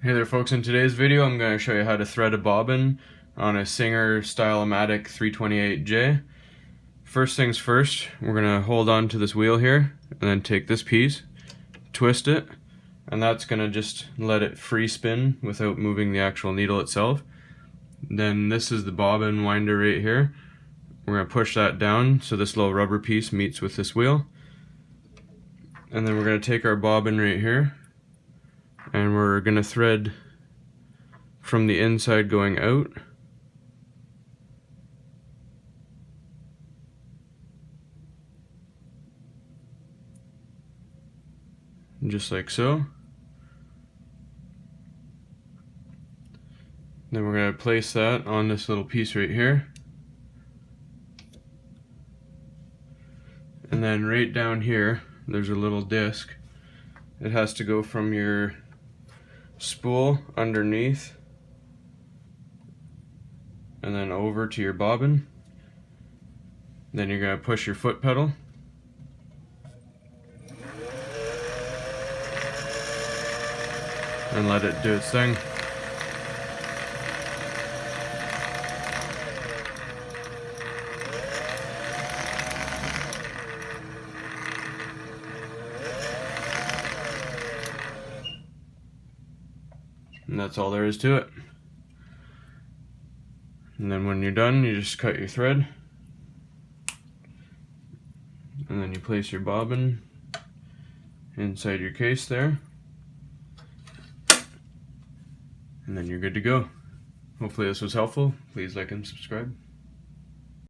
Hey there folks, in today's video I'm going to show you how to thread a bobbin on a Singer Style-O-Matic 328J. First things first, we're going to hold on to this wheel here and then take this piece, twist it, and that's going to just let it free spin without moving the actual needle itself. Then this is the bobbin winder right here. We're going to push that down so this little rubber piece meets with this wheel. And then we're going to take our bobbin right here and we're going to thread from the inside going out. Just like so. Then we're going to place that on this little piece right here. And then right down here, there's a little disc. It has to go from your spool underneath and then over to your bobbin. Then you're going to push your foot pedal. And let it do its thing. And that's all there is to it. And then when you're done, you just cut your thread. And then you place your bobbin inside your case there. And then you're good to go. Hopefully this was helpful. Please like and subscribe.